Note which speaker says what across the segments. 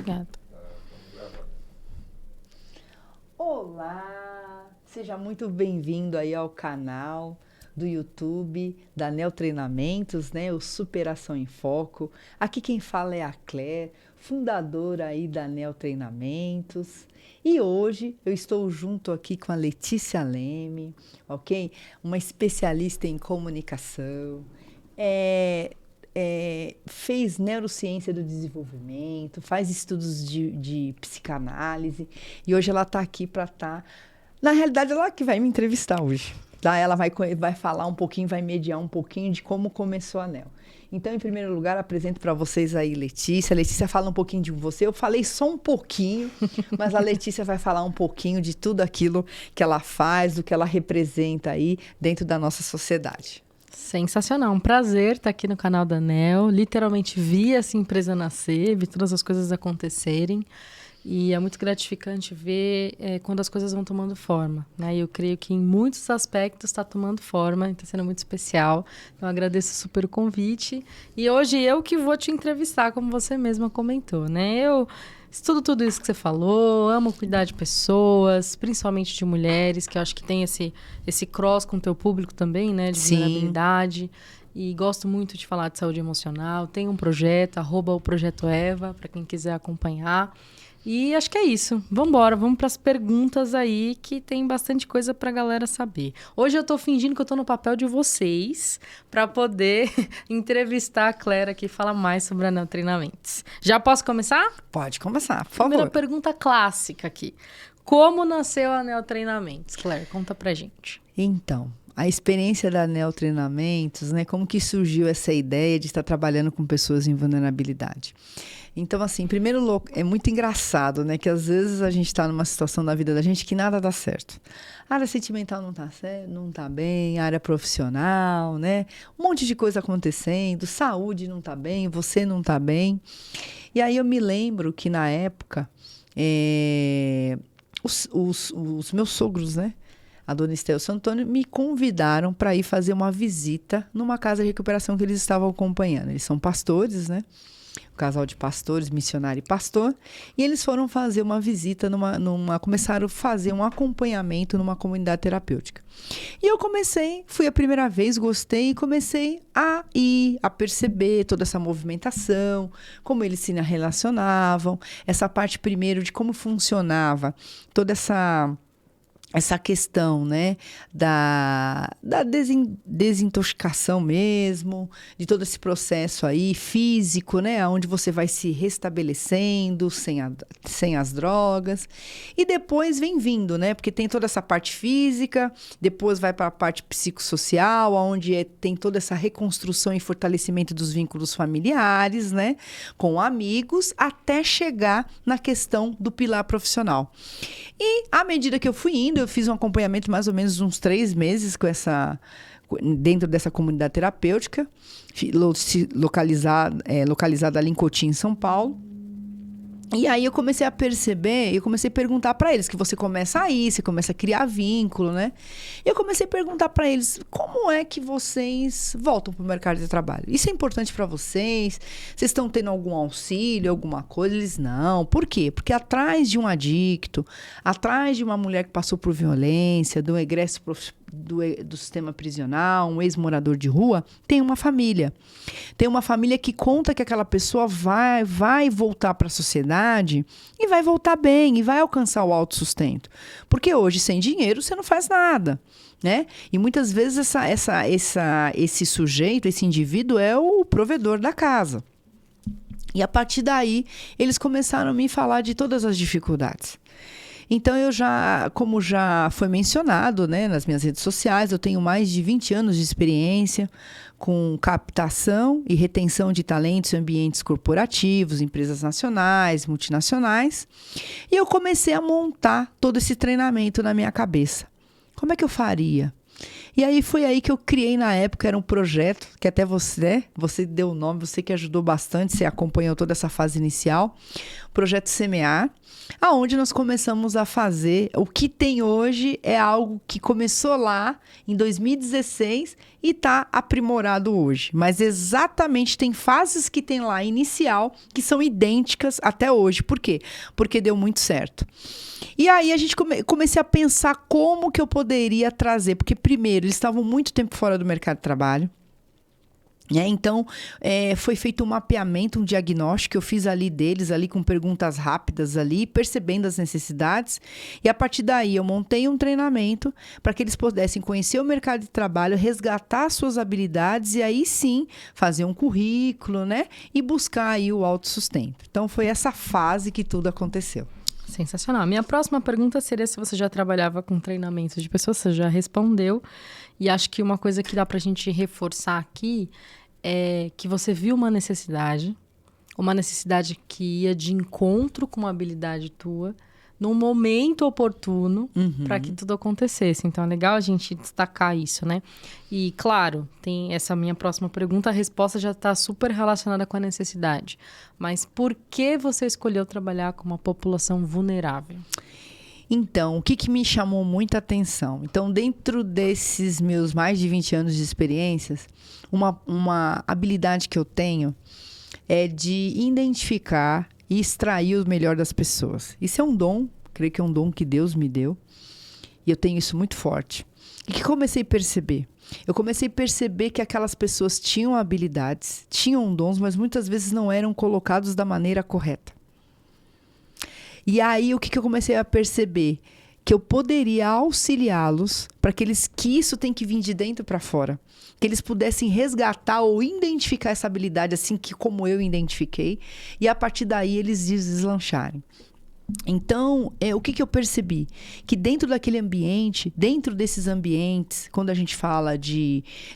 Speaker 1: Obrigada.
Speaker 2: Olá! Seja muito bem-vindo aí ao canal do YouTube da Neo Treinamentos, né? O Superação em Foco. Aqui quem fala é a Claire, fundadora aí da Neo Treinamentos. E hoje eu estou junto aqui com a Letícia Leme, ok? Uma especialista em comunicação. Fez neurociência do desenvolvimento, faz estudos de psicanálise e hoje ela está aqui para estar... Na realidade, ela que vai me entrevistar hoje. Tá? Ela vai falar um pouquinho, vai mediar um pouquinho de como começou a NEO. Então, em primeiro lugar, apresento para vocês aí Letícia. A Letícia fala um pouquinho de você. Eu falei só um pouquinho, mas a Letícia vai falar um pouquinho de tudo aquilo que ela faz, do que ela representa aí dentro da nossa sociedade.
Speaker 1: Sensacional, um prazer estar aqui no canal da NEO. Literalmente vi essa empresa nascer, vi todas as coisas acontecerem. E é muito gratificante ver quando as coisas vão tomando forma, né? E eu creio que em muitos aspectos está tomando forma, está sendo muito especial. Então, agradeço super o convite. E hoje eu que vou te entrevistar, como você mesma comentou, né? Eu estudo tudo isso que você falou, amo cuidar de pessoas, principalmente de mulheres, que eu acho que tem esse cross com o teu público também, né? De vulnerabilidade. E gosto muito de falar de saúde emocional. Tem um projeto, @o Projeto Eva, para quem quiser acompanhar. E acho que é isso. Vamos para as perguntas aí, que tem bastante coisa para a galera saber. Hoje eu estou fingindo que eu estou no papel de vocês para poder entrevistar a Claire aqui e falar mais sobre a Neo Treinamentos. Já posso começar?
Speaker 2: Pode começar, por favor.
Speaker 1: Primeira pergunta clássica aqui. Como nasceu a Neo Treinamentos? Claire, conta pra gente.
Speaker 2: Então, a experiência da Neo Treinamentos, né? Como que surgiu essa ideia de estar trabalhando com pessoas em vulnerabilidade? Então, assim, primeiro, é muito engraçado, né? Que às vezes a gente está numa situação da vida da gente que nada dá certo. A área sentimental não está certo, não está bem, a área profissional, né? Um monte de coisa acontecendo, saúde não está bem, você não está bem. E aí eu me lembro que na época, os meus sogros, né? A dona Estel Santoni, me convidaram para ir fazer uma visita numa casa de recuperação que eles estavam acompanhando. Eles são pastores, né? Um casal de pastores, missionário e pastor. E eles foram fazer uma visita, começaram a fazer um acompanhamento numa comunidade terapêutica. E eu fui a primeira vez, gostei, e comecei a ir, a perceber toda essa movimentação, como eles se relacionavam, essa parte primeiro de como funcionava toda essa questão, né, da desintoxicação mesmo, de todo esse processo aí físico, né, onde você vai se restabelecendo sem as drogas. E depois vem vindo, né, porque tem toda essa parte física, depois vai para a parte psicossocial, onde tem toda essa reconstrução e fortalecimento dos vínculos familiares, né, com amigos, até chegar na questão do pilar profissional. E à medida que eu fui indo, eu fiz um acompanhamento mais ou menos uns 3 meses dentro dessa comunidade terapêutica, localizada ali em Cotim, em São Paulo. E aí eu comecei a perceber, eu comecei a perguntar para eles, que você começa a ir, você começa a criar vínculo, né? E eu comecei a perguntar para eles, como é que vocês voltam para o mercado de trabalho? Isso é importante para vocês? Vocês estão tendo algum auxílio, alguma coisa? Eles, não. Por quê? Porque atrás de um adicto, atrás de uma mulher que passou por violência, do egresso do sistema prisional, um ex-morador de rua, tem uma família. Tem uma família que conta que aquela pessoa vai voltar para a sociedade e vai voltar bem, e vai alcançar o autossustento. Porque hoje, sem dinheiro, você não faz nada, né? E muitas vezes esse sujeito, esse indivíduo é o provedor da casa. E a partir daí, eles começaram a me falar de todas as dificuldades. Então, como já foi mencionado, né, nas minhas redes sociais, eu tenho mais de 20 anos de experiência com captação e retenção de talentos em ambientes corporativos, empresas nacionais, multinacionais. E eu comecei a montar todo esse treinamento na minha cabeça. Como é que eu faria? E aí foi aí que eu criei na época, era um projeto que até você deu o nome, você que ajudou bastante, você acompanhou toda essa fase inicial, Projeto Semear, aonde nós começamos a fazer o que tem hoje é algo que começou lá em 2016 e está aprimorado hoje. Mas exatamente tem fases que tem lá inicial que são idênticas até hoje. Por quê? Porque deu muito certo. E aí a gente comecei a pensar como que eu poderia trazer, porque primeiro eles estavam muito tempo fora do mercado de trabalho. Então, foi feito um mapeamento, um diagnóstico que eu fiz ali deles, ali com perguntas rápidas ali, percebendo as necessidades. E a partir daí eu montei um treinamento para que eles pudessem conhecer o mercado de trabalho, resgatar suas habilidades e aí sim fazer um currículo, né? E buscar aí o autossustento. Então, foi essa fase que tudo aconteceu.
Speaker 1: Sensacional. Minha próxima pergunta seria se você já trabalhava com treinamentos de pessoas, você já respondeu. E acho que uma coisa que dá para a gente reforçar aqui é que você viu uma necessidade que ia de encontro com uma habilidade tua, num momento oportuno para que tudo acontecesse. Então, é legal a gente destacar isso, né? E, claro, tem essa minha próxima pergunta, a resposta já está super relacionada com a necessidade. Mas por que você escolheu trabalhar com uma população vulnerável?
Speaker 2: Então, o que me chamou muita atenção? Então, dentro desses meus mais de 20 anos de experiências, uma habilidade que eu tenho é de identificar e extrair o melhor das pessoas. Isso é um dom, creio que é um dom que Deus me deu, e eu tenho isso muito forte. E que comecei a perceber? Eu comecei a perceber que aquelas pessoas tinham habilidades, tinham dons, mas muitas vezes não eram colocados da maneira correta. E aí, o que eu comecei a perceber? Que eu poderia auxiliá-los para que isso tem que vir de dentro para fora. Que eles pudessem resgatar ou identificar essa habilidade assim que como eu identifiquei. E a partir daí, eles deslancharem. Então, o que eu percebi? Que dentro daquele ambiente, dentro desses ambientes, quando a gente fala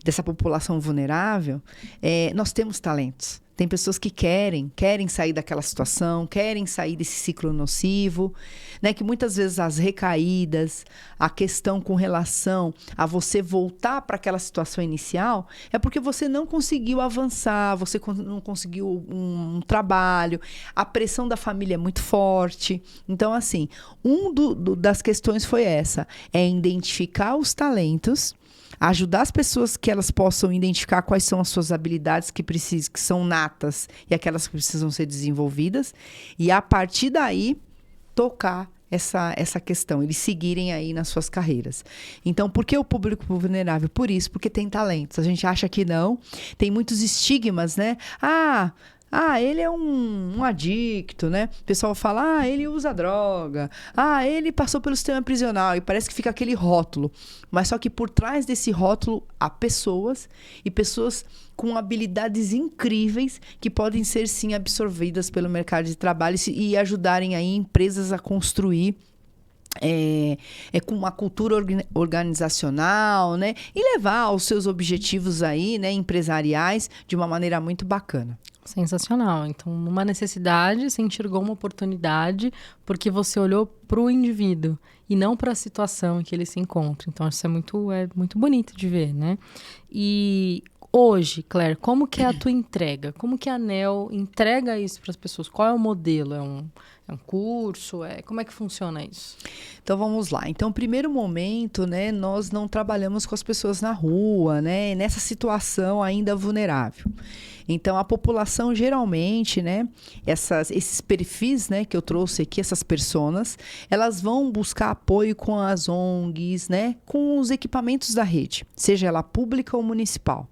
Speaker 2: dessa população vulnerável, nós temos talentos. Tem pessoas que querem sair daquela situação, querem sair desse ciclo nocivo, né? Que muitas vezes as recaídas, a questão com relação a você voltar para aquela situação inicial, é porque você não conseguiu avançar, você não conseguiu um trabalho, a pressão da família é muito forte. Então, assim, das questões foi essa, é identificar os talentos, ajudar as pessoas que elas possam identificar quais são as suas habilidades que são natas e aquelas que precisam ser desenvolvidas. E a partir daí, tocar essa questão, eles seguirem aí nas suas carreiras. Então, por que o público vulnerável? Por isso, porque tem talentos. A gente acha que não. Tem muitos estigmas, né? Ele é um adicto, né? O pessoal fala, ele usa droga. Ele passou pelo sistema prisional. E parece que fica aquele rótulo. Mas só que por trás desse rótulo há pessoas e pessoas com habilidades incríveis que podem ser, sim, absorvidas pelo mercado de trabalho e ajudarem aí empresas a construir com uma cultura organizacional, né? E levar os seus objetivos aí, né, empresariais de uma maneira muito bacana.
Speaker 1: Sensacional. Então, numa necessidade, você enxergou uma oportunidade porque você olhou para o indivíduo e não para a situação em que ele se encontra. Então, isso é muito bonito de ver, né? E hoje, Claire, como que é a tua entrega? Como que a ANEEL entrega isso para as pessoas? Qual é o modelo? É um curso? Como é que funciona isso?
Speaker 2: Então, vamos lá. Então, primeiro momento, né, nós não trabalhamos com as pessoas na rua, né, nessa situação ainda vulnerável. Então, a população geralmente, né, esses perfis, né, que eu trouxe aqui, essas personas, elas vão buscar apoio com as ONGs, né, com os equipamentos da rede, seja ela pública ou municipal.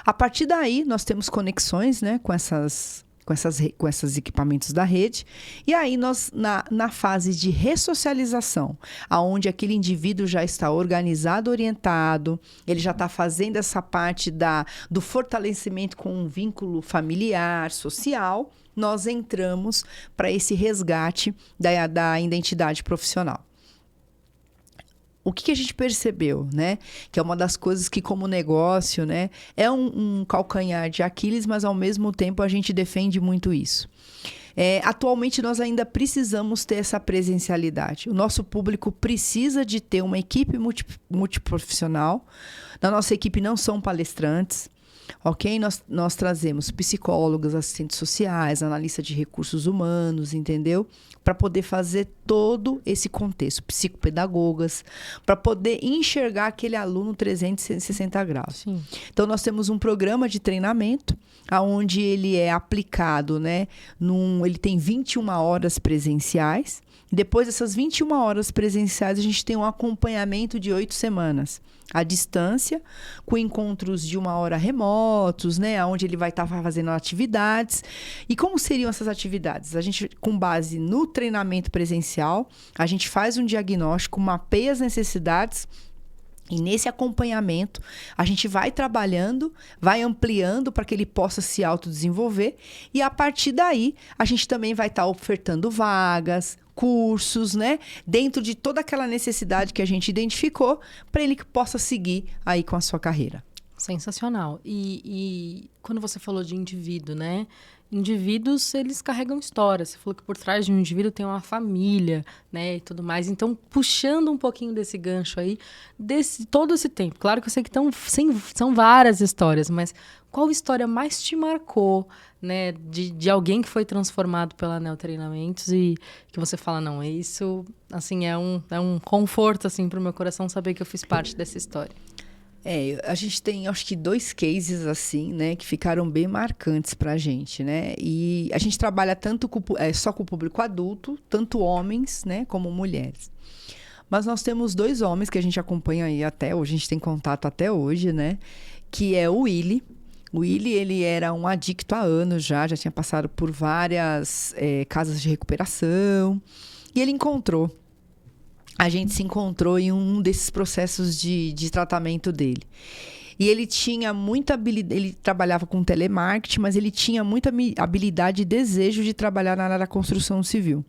Speaker 2: A partir daí, nós temos conexões, né, com esses equipamentos da rede. E aí, nós, na fase de ressocialização, aonde aquele indivíduo já está organizado, orientado, ele já está fazendo essa parte do fortalecimento com um vínculo familiar, social, nós entramos para esse resgate da identidade profissional. O que a gente percebeu, né? Que é uma das coisas que, como negócio, né, é um calcanhar de Aquiles, mas ao mesmo tempo a gente defende muito isso. Atualmente, nós ainda precisamos ter essa presencialidade. O nosso público precisa de ter uma equipe multiprofissional. Na nossa equipe não são palestrantes. Ok? Nós trazemos psicólogos, assistentes sociais, analista de recursos humanos, entendeu? Para poder fazer todo esse contexto. Psicopedagogas, para poder enxergar aquele aluno 360 graus.
Speaker 1: Sim.
Speaker 2: Então, nós temos um programa de treinamento, onde ele é aplicado, né? Ele tem 21 horas presenciais. Depois dessas 21 horas presenciais, a gente tem um acompanhamento de 8 semanas. À distância, com encontros de 1 hora remotos, né? Onde ele vai estar fazendo atividades. E como seriam essas atividades? A gente, com base no treinamento presencial, a gente faz um diagnóstico, mapeia as necessidades. E nesse acompanhamento, a gente vai trabalhando, vai ampliando para que ele possa se autodesenvolver. E a partir daí, a gente também vai estar ofertando vagas, cursos, né? Dentro de toda aquela necessidade que a gente identificou, para ele que possa seguir aí com a sua carreira.
Speaker 1: Sensacional. E quando você falou de indivíduo, né? Indivíduos, eles carregam história. Você falou que por trás de um indivíduo tem uma família, né, e tudo mais. Então, puxando um pouquinho desse gancho aí, todo esse tempo. Claro que eu sei que são várias histórias, mas qual história mais te marcou, né, de alguém que foi transformado pela Neo Treinamentos e que você fala, não, isso, assim, é um conforto, assim, pro meu coração saber que eu fiz parte dessa história.
Speaker 2: A gente tem, acho que 2 cases, assim, né, que ficaram bem marcantes pra gente, né? E a gente trabalha tanto só com o público adulto, tanto homens, né, como mulheres. Mas nós temos 2 homens que a gente acompanha aí até hoje, a gente tem contato até hoje, né? Que é o Willy. O Willy, ele era um adicto há anos já tinha passado por várias casas de recuperação. E ele a gente se encontrou em um desses processos de tratamento dele. E ele tinha muita habilidade, ele trabalhava com telemarketing, mas ele tinha muita habilidade e desejo de trabalhar na área da construção civil.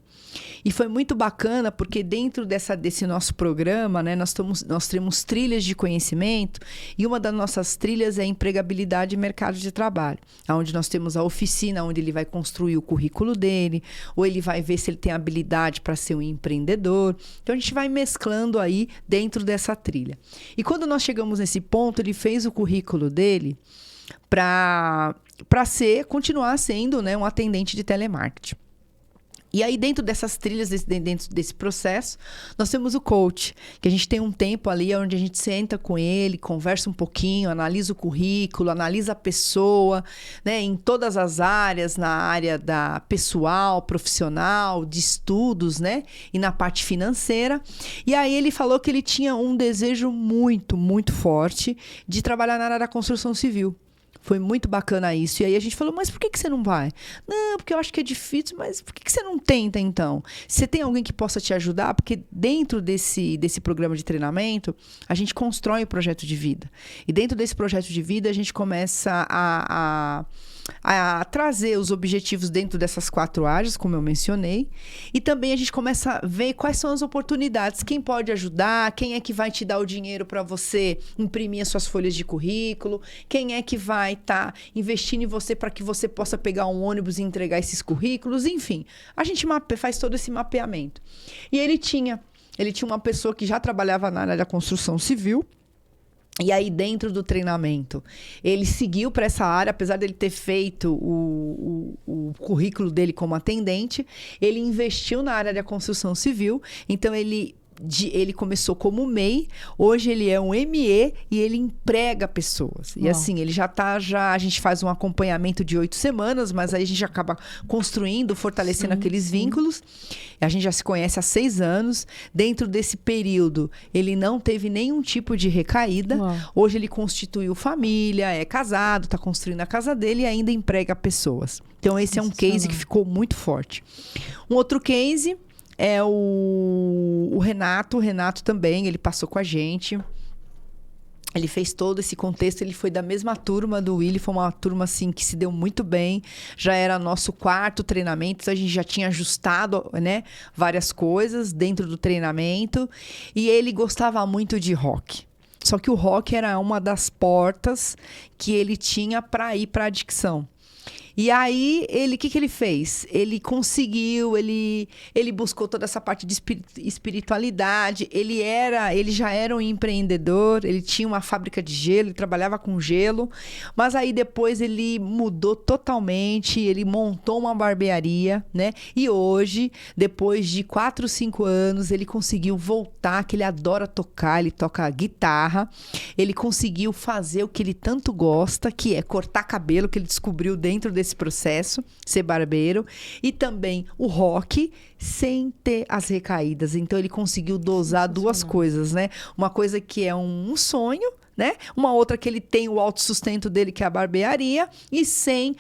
Speaker 2: E foi muito bacana porque dentro desse nosso programa, né, nós temos trilhas de conhecimento e uma das nossas trilhas é empregabilidade e mercado de trabalho, onde nós temos a oficina onde ele vai construir o currículo dele, ou ele vai ver se ele tem habilidade para ser um empreendedor. Então a gente vai mesclando aí dentro dessa trilha. E quando nós chegamos nesse ponto, ele fez o currículo dele para continuar sendo, né, um atendente de telemarketing. E aí, dentro dessas trilhas, dentro desse processo, nós temos o coach, que a gente tem um tempo ali onde a gente senta com ele, conversa um pouquinho, analisa o currículo, analisa a pessoa, né, em todas as áreas, na área da pessoal, profissional, de estudos, né, e na parte financeira. E aí ele falou que ele tinha um desejo muito, muito forte de trabalhar na área da construção civil. Foi muito bacana isso. E aí a gente falou, mas por que você não vai? Não, porque eu acho que é difícil, mas por que você não tenta, então? Você tem alguém que possa te ajudar? Porque dentro desse programa de treinamento, a gente constrói o projeto de vida. E dentro desse projeto de vida, a gente começa a trazer os objetivos dentro dessas 4 áreas, como eu mencionei. E também a gente começa a ver quais são as oportunidades, quem pode ajudar, quem é que vai te dar o dinheiro para você imprimir as suas folhas de currículo, quem é que vai estar investindo em você para que você possa pegar um ônibus e entregar esses currículos, enfim. A gente faz todo esse mapeamento. E ele tinha uma pessoa que já trabalhava na área da construção civil. E aí, dentro do treinamento, ele seguiu para essa área, apesar dele ter feito o currículo dele como atendente, ele investiu na área da construção civil, então ele começou como MEI, hoje ele é um ME e ele emprega pessoas. E assim, ele a gente faz um acompanhamento de 8 semanas, mas aí a gente acaba construindo, fortalecendo aqueles vínculos. A gente já se conhece há 6 anos. Dentro desse período, ele não teve nenhum tipo de recaída. Hoje ele constituiu família, é casado, está construindo a casa dele e ainda emprega pessoas. Então esse é um case que ficou muito forte. Um outro case é o Renato. O Renato também, ele passou com a gente. Ele fez todo esse contexto, ele foi da mesma turma do Willy, foi uma turma assim que se deu muito bem. Já era nosso 4º treinamento, a gente já tinha ajustado, né, várias coisas dentro do treinamento. E ele gostava muito de rock. Só que o rock era uma das portas que ele tinha para ir para a adicção. E aí, o que ele fez? Ele conseguiu, ele buscou toda essa parte de espiritualidade, ele já era um empreendedor, ele tinha uma fábrica de gelo, ele trabalhava com gelo, mas aí depois ele mudou totalmente, ele montou uma barbearia, né? E hoje, depois de 4, 5 anos, ele conseguiu voltar, que ele adora tocar, ele toca guitarra, ele conseguiu fazer o que ele tanto gosta, que é cortar cabelo, que ele descobriu dentro desse processo, ser barbeiro, e também o rock, sem ter as recaídas. Então ele conseguiu dosar duas coisas, né? Uma coisa que é um sonho, né? Uma outra que ele tem o autossustento dele, que é a barbearia, e sem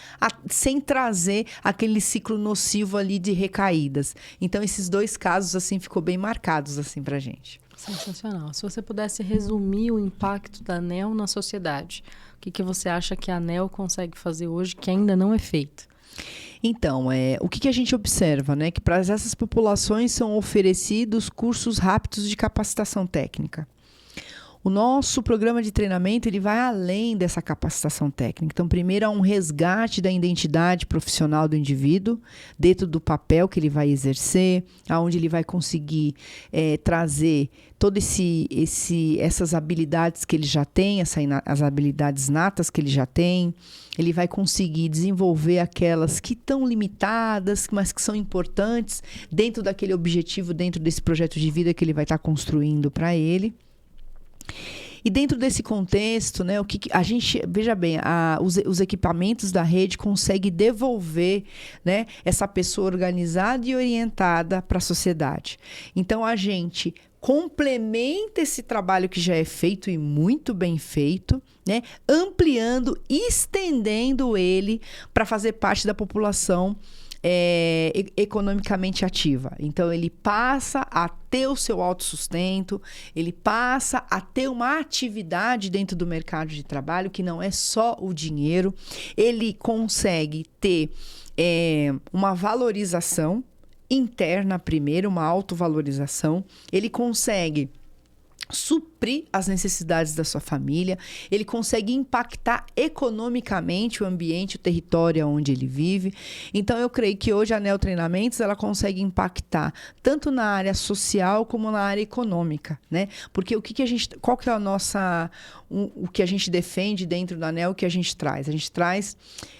Speaker 2: trazer aquele ciclo nocivo ali de recaídas. Então, esses 2 casos, assim, ficou bem marcados, assim, pra gente.
Speaker 1: Sensacional. Se você pudesse resumir o impacto da ANEEL na sociedade, o que você acha que a ANEEL consegue fazer hoje que ainda não é feito?
Speaker 2: Então, o que a gente observa, né? Que para essas populações são oferecidos cursos rápidos de capacitação técnica. O nosso programa de treinamento ele vai além dessa capacitação técnica. Então, primeiro há um resgate da identidade profissional do indivíduo, dentro do papel que ele vai exercer, aonde ele vai conseguir trazer todas essas habilidades que ele já tem, as habilidades natas que ele já tem. Ele vai conseguir desenvolver aquelas que estão limitadas, mas que são importantes dentro daquele objetivo, dentro desse projeto de vida que ele vai estar construindo para ele. E dentro desse contexto, né, o que a gente, veja bem, os equipamentos da rede conseguem devolver, né, essa pessoa organizada e orientada para a sociedade. Então, a gente complementa esse trabalho que já é feito e muito bem feito, né, ampliando, estendendo ele para fazer parte da população economicamente ativa. Então, ele passa a ter o seu autossustento, ele passa a ter uma atividade dentro do mercado de trabalho, que não é só o dinheiro. Ele consegue ter uma valorização interna primeiro, uma autovalorização. Ele consegue suprir as necessidades da sua família, ele consegue impactar economicamente o ambiente, o território onde ele vive. Então, eu creio que hoje a ANEEL Treinamentos ela consegue impactar tanto na área social como na área econômica, né? Porque qual que é o que a gente defende dentro da ANEEL, o que a gente traz? A gente traz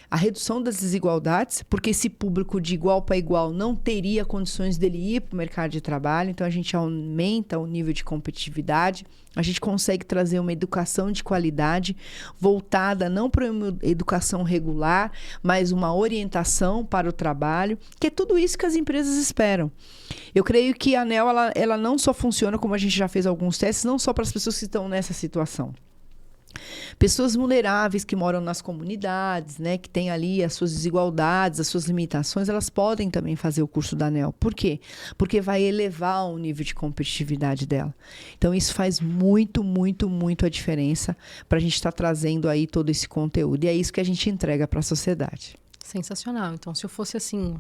Speaker 2: a redução das desigualdades, porque esse público de igual para igual não teria condições dele ir para o mercado de trabalho, então a gente aumenta o nível de competitividade, a gente consegue trazer uma educação de qualidade voltada não para uma educação regular, mas uma orientação para o trabalho, que é tudo isso que as empresas esperam. Eu creio que a ANEEL ela não só funciona, como a gente já fez alguns testes, não só para as pessoas que estão nessa situação. Pessoas vulneráveis que moram nas comunidades, né, que têm ali as suas desigualdades, as suas limitações, elas podem também fazer o curso da ANEEL. Por quê? Porque vai elevar o nível de competitividade dela. Então, isso faz muito, muito, muito a diferença para a gente estar trazendo aí todo esse conteúdo. E é isso que a gente entrega para a sociedade.
Speaker 1: Sensacional. Então, se eu fosse assim,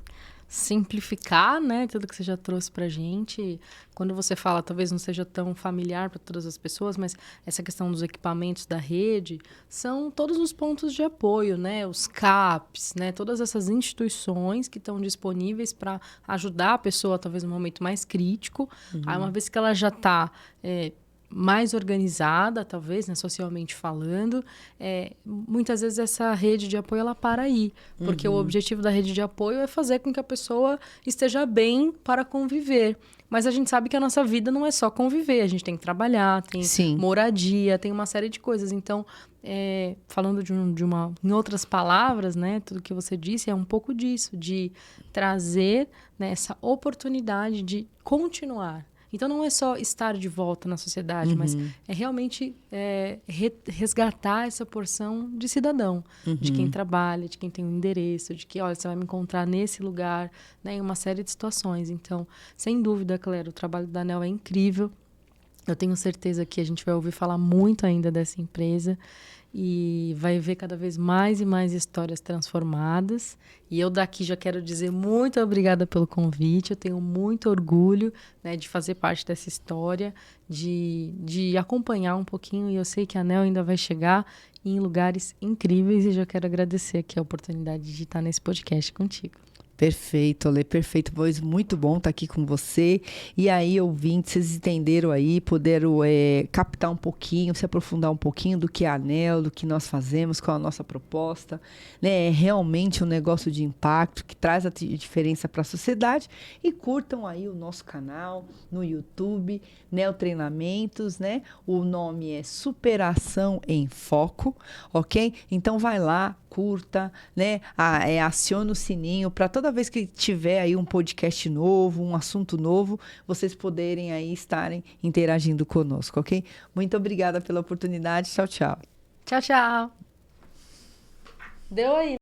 Speaker 1: simplificar, né, tudo que você já trouxe pra gente, quando você fala, talvez não seja tão familiar para todas as pessoas, mas essa questão dos equipamentos da rede são todos os pontos de apoio, né, os CAPs, né, todas essas instituições que estão disponíveis para ajudar a pessoa, talvez no momento mais crítico. Aí, uma vez que ela já está mais organizada, talvez, né, socialmente falando, muitas vezes essa rede de apoio ela para aí, porque o objetivo da rede de apoio é fazer com que a pessoa esteja bem para conviver. Mas a gente sabe que a nossa vida não é só conviver, a gente tem que trabalhar, tem moradia, tem uma série de coisas. Então, falando em outras palavras, né, tudo que você disse é um pouco disso, de trazer, né, essa oportunidade de continuar. Então, não é só estar de volta na sociedade, mas é realmente resgatar essa porção de cidadão, de quem trabalha, de quem tem um endereço, de que, olha, você vai me encontrar nesse lugar, né, em uma série de situações. Então, sem dúvida, Claire, o trabalho da ANEEL é incrível. Eu tenho certeza que a gente vai ouvir falar muito ainda dessa empresa. e vai ver cada vez mais e mais histórias transformadas. E eu daqui já quero dizer muito obrigada pelo convite. Eu tenho muito orgulho, né, de fazer parte dessa história, de acompanhar um pouquinho. E eu sei que a Nel ainda vai chegar em lugares incríveis e já quero agradecer aqui a oportunidade de estar nesse podcast contigo.
Speaker 2: Perfeito, Ale, perfeito. Pois muito bom estar aqui com você. E aí, ouvintes, vocês entenderam aí, puderam captar um pouquinho, se aprofundar um pouquinho do que é a ANEEL, do que nós fazemos, qual a nossa proposta. Né? É realmente um negócio de impacto que traz a diferença para a sociedade. E curtam aí o nosso canal no YouTube, NEEL Treinamentos, né? O nome é Superação em Foco, ok? Então vai lá, curta, né? Aciona o sininho para toda vez que tiver aí um podcast novo, um assunto novo, vocês poderem aí estarem interagindo conosco, ok? Muito obrigada pela oportunidade. Tchau, tchau.
Speaker 1: Tchau, tchau. Deu aí.